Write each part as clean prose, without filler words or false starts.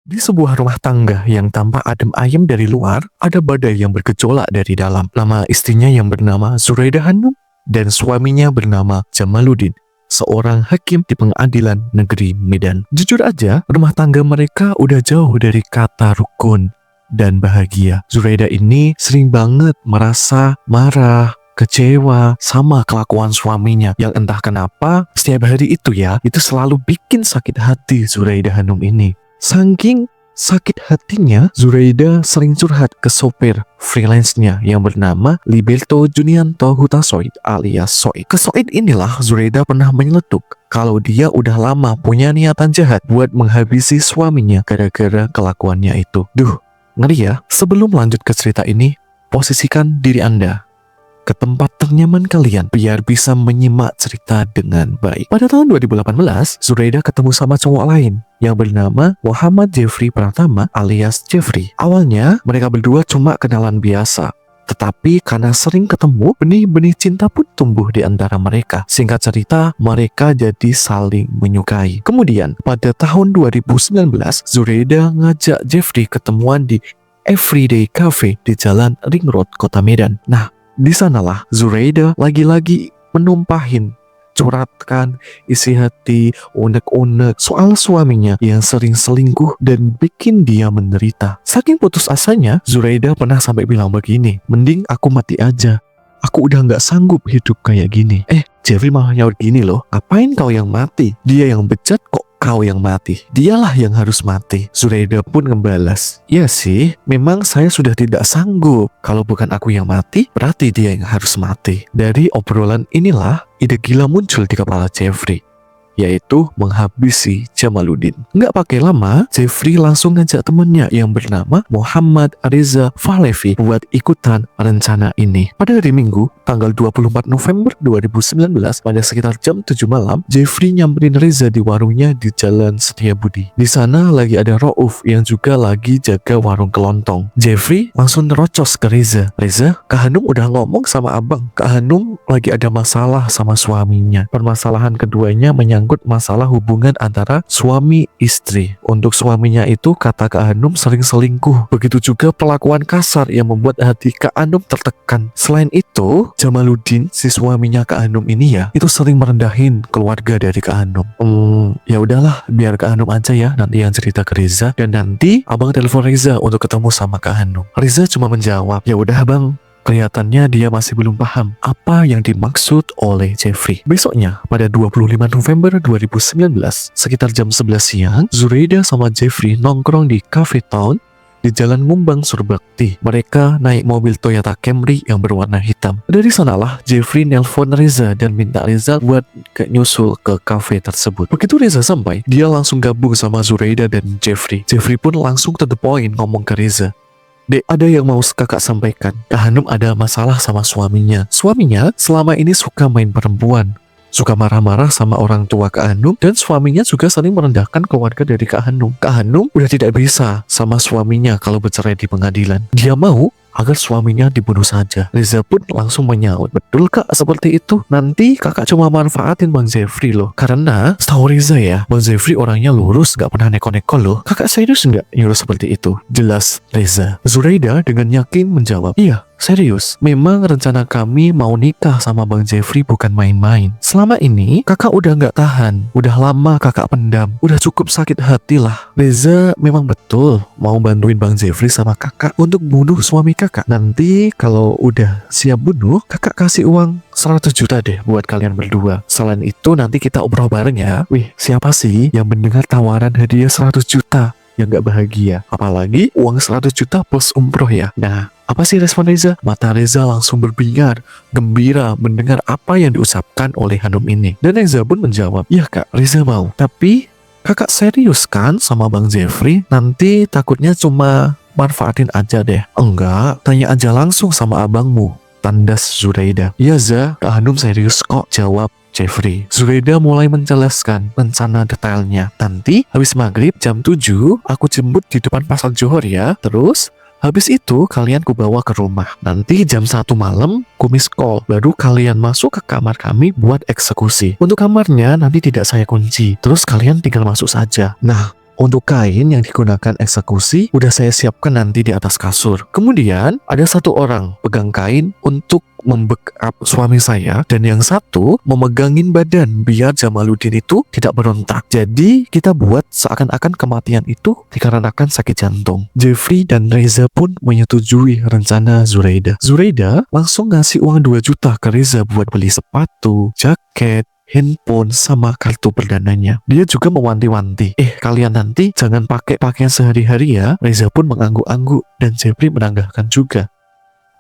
Di sebuah rumah tangga yang tampak adem ayem dari luar, ada badai yang bergejolak dari dalam. Nama istrinya yang bernama Zuraida Hanum dan suaminya bernama Jamaluddin, seorang hakim di pengadilan negeri Medan. Jujur aja, rumah tangga mereka udah jauh dari kata rukun dan bahagia. Zuraida ini sering banget merasa marah, kecewa sama kelakuan suaminya yang entah kenapa setiap hari itu selalu bikin sakit hati Zuraida Hanum ini. Saking sakit hatinya, Zuraida sering curhat ke sopir freelance-nya yang bernama Liberto Junianto Hutasoid alias Soid. Ke Soid inilah Zuraida pernah menyeletuk kalau dia udah lama punya niatan jahat buat menghabisi suaminya gara-gara kelakuannya itu. Duh, ngeri ya. Sebelum lanjut ke cerita ini, posisikan diri Anda ke tempat ternyaman kalian biar bisa menyimak cerita dengan baik. Pada tahun 2018, Zuraida ketemu sama cowok lain yang bernama Muhammad Jeffrey Pratama alias Jeffrey. Awalnya mereka berdua cuma kenalan biasa, tetapi karena sering ketemu, benih-benih cinta pun tumbuh di antara mereka. Singkat cerita, mereka jadi saling menyukai. Kemudian pada tahun 2019, Zuraida ngajak Jeffrey ketemuan di Everyday Cafe di Jalan Ring Road, Kota Medan. Nah, di sanalah Zuraida lagi-lagi menumpahin, curhatkan isi hati, unek-unek soal suaminya yang sering selingkuh dan bikin dia menderita. Saking putus asanya, Zuraida pernah sampai bilang begini, mending aku mati aja. Aku udah gak sanggup hidup kayak gini. Jeffrey malah nyaut gini loh, ngapain kau yang mati? Dia yang bejat kok kau yang mati. Dialah yang harus mati. Zuraida pun ngebalas, ya sih, memang saya sudah tidak sanggup. Kalau bukan aku yang mati, berarti dia yang harus mati. Dari obrolan inilah ide gila muncul di kepala Jeffrey, yaitu menghabisi Jamaluddin. Nggak pakai lama, Jeffrey langsung ngajak temennya yang bernama Muhammad Reza Fahlevi buat ikutan rencana ini. Pada hari Minggu, tanggal 24 November 2019, pada sekitar jam 7 malam, Jeffrey nyamperin Reza di warungnya di Jalan Setiabudi. Di sana lagi ada Rauf yang juga lagi jaga warung kelontong. Jeffrey langsung nerocos ke Reza. Reza, Kak Hanum udah ngomong sama abang. Kak Hanum lagi ada masalah sama suaminya. Permasalahan keduanya menyangkut masalah hubungan antara suami istri. Untuk suaminya itu, kata Kak Hanum, sering selingkuh. Begitu juga perlakuan kasar yang membuat hati Kak Hanum tertekan. Selain itu, Jamaluddin, si suaminya Kak Hanum ini itu sering merendahin keluarga dari Kak Hanum. Ya udahlah, biar Kak Hanum aja ya nanti yang cerita ke Reza, dan nanti abang telepon Reza untuk ketemu sama Kak Hanum. Reza cuma menjawab, ya udah bang. Kelihatannya dia masih belum paham apa yang dimaksud oleh Jeffrey. Besoknya, pada 25 November 2019, sekitar jam 11 siang, Zuraida sama Jeffrey nongkrong di Cafe Town di Jalan Mumbang Surbakti. Mereka naik mobil Toyota Camry yang berwarna hitam. Dari sanalah Jeffrey nelpon Reza dan minta Reza buat nyusul ke cafe tersebut. Begitu Reza sampai, dia langsung gabung sama Zuraida dan Jeffrey. Jeffrey pun langsung to the point ngomong ke Reza, Dek, ada yang mau kakak sampaikan. Kak Hanum ada masalah sama suaminya. Suaminya selama ini suka main perempuan, suka marah-marah sama orang tua Kak Hanum, dan suaminya juga sering merendahkan keluarga dari Kak Hanum. Kak Hanum udah tidak bisa sama suaminya kalau bercerai di pengadilan. Dia mau agar suaminya dibunuh saja. Reza pun langsung menyaut, betul kak seperti itu? Nanti kakak cuma manfaatin Bang Jeffrey loh. Karena setahu Reza ya, Bang Jeffrey orangnya lurus, gak pernah neko-neko loh. Kakak serius gak nyuruh seperti itu? Jelas Reza. Zuraida dengan yakin menjawab, iya serius, memang rencana kami mau nikah sama Bang Jeffrey bukan main-main. Selama ini kakak udah gak tahan, udah lama kakak pendam, udah cukup sakit hati lah. Reza memang betul mau bantuin Bang Jeffrey sama kakak untuk bunuh suami kakak. Nanti kalau udah siap bunuh, kakak kasih uang 100 juta deh buat kalian berdua. Selain itu nanti kita obrol bareng ya. Wih, siapa sih yang mendengar tawaran hadiah 100 juta yang gak bahagia? Apalagi uang 100 juta plus umroh ya. Nah, apa sih respon Reza? Mata Reza langsung berbinar, gembira mendengar apa yang diucapkan oleh Hanum ini. Dan Reza pun menjawab, iya kak, Reza mau. Tapi kakak serius kan sama Bang Jeffrey? Nanti takutnya cuma manfaatin aja deh. Enggak, tanya aja langsung sama abangmu, tandas Zuraida. Iya Za, Kak Hanum serius kok, jawab Jeffrey. Zuraida mulai menjelaskan rencana detailnya. Nanti habis maghrib jam 7 aku jemput di depan pasar Johor ya. Terus habis itu kalian kubawa ke rumah. Nanti jam 1 malam ku miss call. Baru kalian masuk ke kamar kami buat eksekusi. Untuk kamarnya nanti tidak saya kunci. Terus kalian tinggal masuk saja. Nah, Untuk kain yang digunakan eksekusi udah saya siapkan nanti di atas kasur. Kemudian ada satu orang pegang kain untuk membackup suami saya, dan yang satu memegangin badan biar Jamaluddin itu tidak berontak. Jadi kita buat seakan-akan kematian itu dikarenakan sakit jantung. Jeffrey dan Reza pun menyetujui rencana Zuraida. Zuraida langsung ngasih uang 2 juta ke Reza buat beli sepatu, jaket, handphone, sama kartu perdananya. Dia juga mewanti-wanti, kalian nanti jangan pakai pakaian sehari-hari ya. Reza pun mengangguk-angguk dan Jeffrey menanggahkan juga,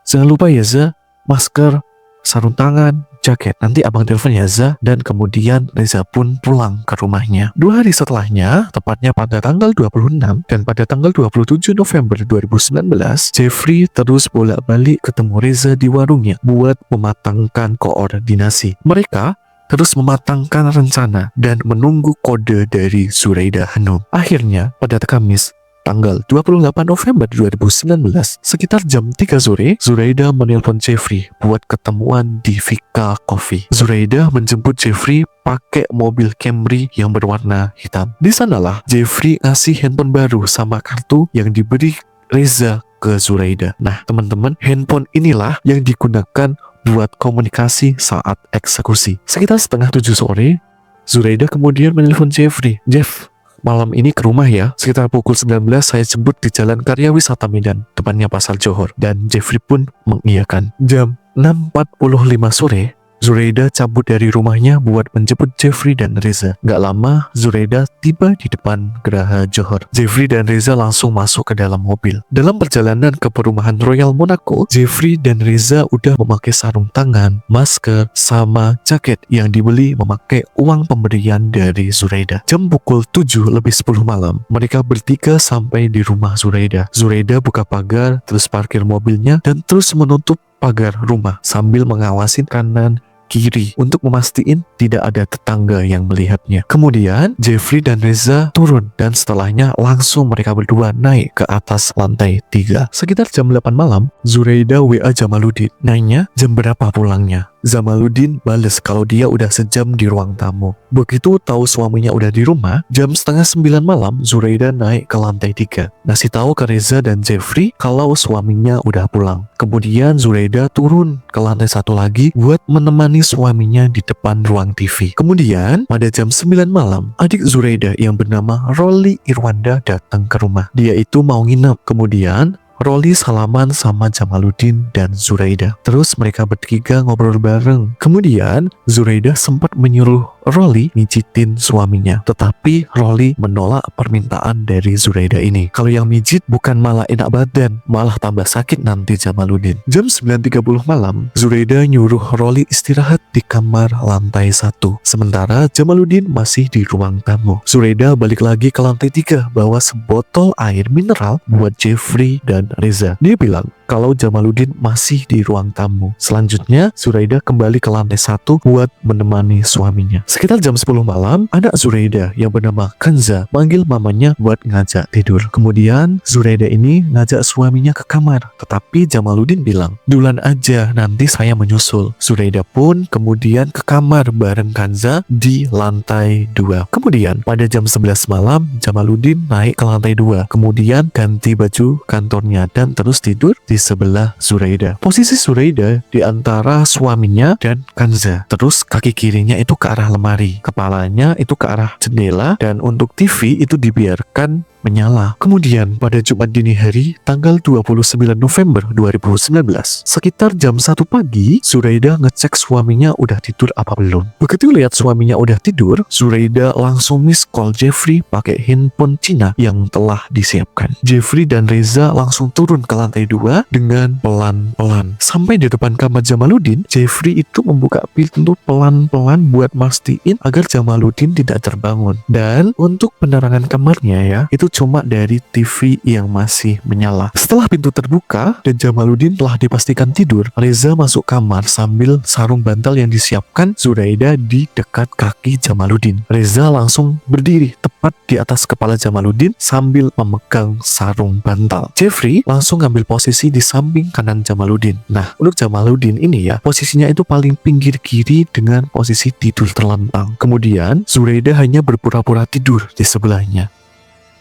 jangan lupa ya Za, masker, sarung tangan, jaket. Nanti abang telepon ya Za. Dan kemudian Reza pun pulang ke rumahnya. 2 hari setelahnya, tepatnya pada tanggal 26 dan pada tanggal 27 November 2019, Jeffrey terus bolak-balik ketemu Reza di warungnya buat mematangkan koordinasi. Mereka terus mematangkan rencana dan menunggu kode dari Zuraida Hanum. Akhirnya pada Kamis tanggal 28 November 2019 sekitar jam 3 sore, Zuraida menelpon Jeffrey buat ketemuan di Vika Coffee. Zuraida menjemput Jeffrey pakai mobil Camry yang berwarna hitam. Di sanalah Jeffrey ngasih handphone baru sama kartu yang diberi Reza ke Zuraida. Nah teman-teman, handphone inilah yang digunakan buat komunikasi saat eksekusi. Sekitar setengah 7 sore, Zuraida kemudian menelpon Jeffrey. Jeff, malam ini ke rumah ya. Sekitar pukul 19 saya jemput di Jalan Karya Wisata Medan, depannya Pasar Johor. Dan Jeffrey pun mengiyakan. Jam 6.45 sore, Zuraida cabut dari rumahnya buat menjemput Jeffrey dan Reza. Gak lama, Zuraida tiba di depan Geraha Johor. Jeffrey dan Reza langsung masuk ke dalam mobil. Dalam perjalanan ke perumahan Royal Monaco, Jeffrey dan Reza udah memakai sarung tangan, masker, sama jaket yang dibeli memakai uang pemberian dari Zuraida. Jam pukul 7:10 malam, mereka bertiga sampai di rumah Zuraida. Zuraida buka pagar, terus parkir mobilnya, dan terus menutup pagar rumah sambil mengawasi kanan kiri untuk memastiin tidak ada tetangga yang melihatnya. Kemudian Jeffrey dan Reza turun dan setelahnya langsung mereka berdua naik ke atas lantai 3. Sekitar jam 8 malam, Zuraida WA Jamaluddin, nanya jam berapa pulangnya. Jamaluddin bales kalau dia udah sejam di ruang tamu. Begitu tahu suaminya udah di rumah, jam setengah 9 malam Zuraida naik ke lantai 3, ngasih tahu ke Reza dan Jeffrey kalau suaminya udah pulang. Kemudian Zuraida turun ke lantai 1 lagi buat menemani suaminya di depan ruang TV. Kemudian pada jam 9 malam, adik Zuraida yang bernama Rolly Irwanda datang ke rumah. Dia itu mau nginep. Kemudian Rolly salaman sama Jamaluddin dan Zuraida. Terus mereka bertiga ngobrol bareng. Kemudian Zuraida sempat menyuruh Rolly mijitin suaminya, tetapi Rolly menolak permintaan dari Zuraida ini. Kalau yang mijit bukan malah enak badan, malah tambah sakit nanti Jamaluddin. Jam 9.30 malam, Zuraida nyuruh Rolly istirahat di kamar lantai 1. Sementara Jamaluddin masih di ruang tamu. Zuraida balik lagi ke lantai 3 bawa sebotol air mineral buat Jeffrey dan Reza. Dia bilang kalau Jamaluddin masih di ruang tamu. Selanjutnya, Zuraida kembali ke lantai 1 buat menemani suaminya. Sekitar jam 10 malam, anak Zuraida yang bernama Kenza manggil mamanya buat ngajak tidur. Kemudian, Zuraida ini ngajak suaminya ke kamar, tetapi Jamaluddin bilang, duluan aja, nanti saya menyusul. Zuraida pun kemudian ke kamar bareng Kenza di lantai 2. Kemudian, pada jam 11 malam, Jamaluddin naik ke lantai 2. Kemudian, ganti baju kantornya dan terus tidur di sebelah Zuraida. Posisi Zuraida di antara suaminya dan Kenza. Terus kaki kirinya itu ke arah lemari, kepalanya itu ke arah jendela, dan untuk TV itu dibiarkan menyala. Kemudian pada Jumat dini hari tanggal 29 November 2019 sekitar jam 1 pagi, Zuraida ngecek suaminya udah tidur apa belum. Begitu lihat suaminya udah tidur, Zuraida langsung miss call Jeffrey pakai handphone Cina yang telah disiapkan. Jeffrey dan Reza langsung turun ke lantai 2 dengan pelan-pelan. Sampai di depan kamar Jamaluddin, Jeffrey itu membuka pintu pelan-pelan buat mastiin agar Jamaluddin tidak terbangun. Dan untuk penerangan kamarnya ya, itu cuma dari TV yang masih menyala. Setelah pintu terbuka dan Jamaluddin telah dipastikan tidur, Reza masuk kamar sambil sarung bantal yang disiapkan Zuraida di dekat kaki Jamaluddin. Reza langsung berdiri tepat di atas kepala Jamaluddin sambil memegang sarung bantal. Jeffrey langsung ngambil posisi di samping kanan Jamaluddin. Nah, untuk Jamaluddin ini ya, posisinya itu paling pinggir kiri dengan posisi tidur terlentang. Kemudian Zuraida hanya berpura-pura tidur di sebelahnya.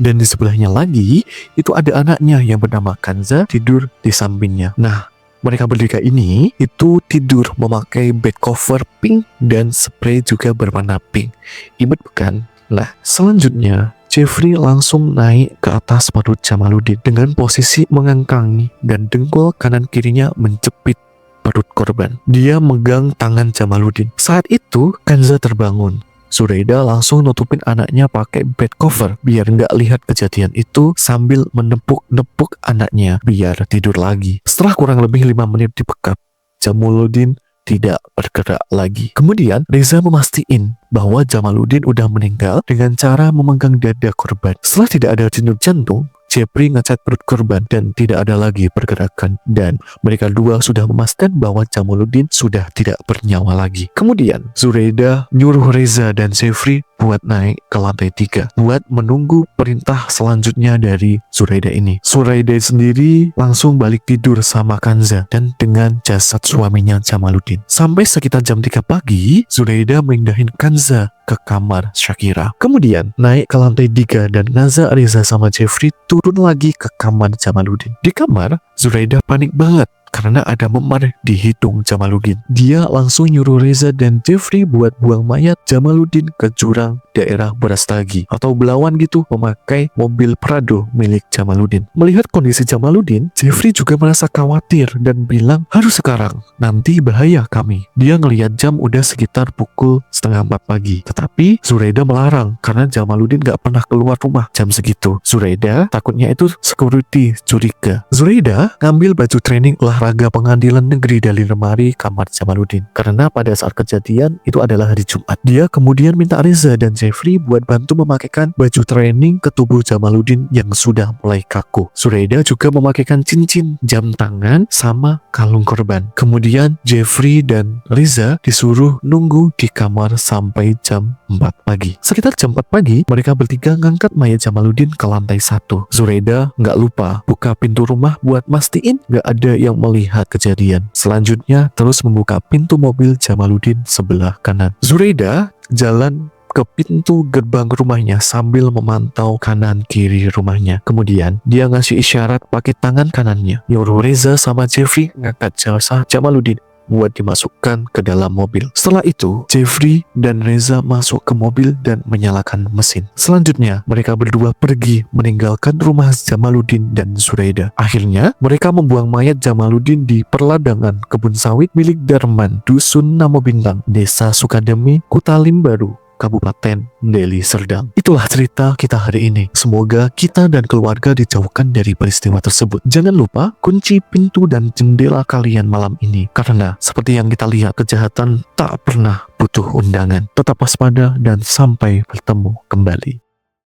Dan di sebelahnya lagi, itu ada anaknya yang bernama Kanza tidur di sampingnya. Nah, mereka bertiga ini itu tidur memakai bed cover pink dan spray juga berwarna pink. Imut bukan? Nah, selanjutnya Jeffrey langsung naik ke atas perut Jamaluddin dengan posisi mengangkangi dan dengkul kanan kirinya menjepit perut korban. Dia megang tangan Jamaluddin. Saat itu Kanza terbangun. Zuraida langsung nutupin anaknya pakai bed cover biar nggak lihat kejadian itu sambil menepuk-nepuk anaknya biar tidur lagi. Setelah kurang lebih 5 menit dibekap, Jamaluddin tidak bergerak lagi. Kemudian Reza memastikan bahwa Jamaluddin udah meninggal dengan cara memegang dada korban. Setelah tidak ada denyut jantung, Jeffrey ngecat perut korban dan tidak ada lagi pergerakan, dan mereka dua sudah memastikan bahwa Jamaluddin sudah tidak bernyawa lagi. Kemudian Zuraida nyuruh Reza dan Jeffrey buat naik ke lantai 3 buat menunggu perintah selanjutnya dari Zuraida ini. Zuraida sendiri langsung balik tidur sama Kanza dan dengan jasad suaminya Jamaluddin. Sampai sekitar jam 3 pagi, Zuraida mindahin Kanza ke kamar Shakira. Kemudian naik ke lantai 3 dan Naza, Reza sama Jeffrey turun lagi ke kamar Jamaluddin. Di kamar, Zuraida panik banget karena ada memar di hidung Jamaluddin. Dia langsung nyuruh Reza dan Jeffrey buat buang mayat Jamaluddin ke jurang daerah Brastagi atau Belawan gitu, memakai mobil Prado milik Jamaluddin. Melihat kondisi Jamaluddin, Jeffrey juga merasa khawatir dan bilang harus sekarang, nanti bahaya kami. Dia ngelihat jam udah sekitar pukul 3:30 pagi. Tetapi Zuraida melarang karena Jamaluddin gak pernah keluar rumah jam segitu. Zuraida takutnya itu security curiga. Zuraida ngambil baju training olahraga pengadilan negeri dari lemari kamar Jamaluddin karena pada saat kejadian itu adalah hari Jumat. Dia kemudian minta Reza dan Jeffrey buat bantu memakaikan baju training ke tubuh Jamaluddin yang sudah mulai kaku. Zuraida juga memakaikan cincin, jam tangan, sama kalung korban. Kemudian Jeffrey dan Reza disuruh nunggu di kamar sampai jam 4 pagi. Sekitar jam 4 pagi, mereka bertiga ngangkat mayat Jamaluddin ke lantai 1. Zuraida nggak lupa buka pintu rumah buat mastiin nggak ada yang melihat kejadian. Selanjutnya terus membuka pintu mobil Jamaluddin sebelah kanan. Zuraida jalan ke pintu gerbang rumahnya sambil memantau kanan kiri rumahnya. Kemudian dia ngasih isyarat pakai tangan kanannya, nyuruh Reza sama Jeffrey ngangkat jenazah Jamaluddin buat dimasukkan ke dalam mobil. Setelah itu, Jeffrey dan Reza masuk ke mobil dan menyalakan mesin. Selanjutnya, mereka berdua pergi meninggalkan rumah Jamaluddin dan Zuraida. Akhirnya, mereka membuang mayat Jamaluddin di perladangan kebun sawit milik Darman, Dusun Namo Bintang, Desa Sukademi, Kutalim Baru, Kabupaten Deli Serdang. Itulah cerita kita hari ini. Semoga kita dan keluarga dijauhkan dari peristiwa tersebut. Jangan lupa kunci pintu dan jendela kalian malam ini, karena seperti yang kita lihat, kejahatan tak pernah butuh undangan. Tetap waspada dan sampai bertemu kembali.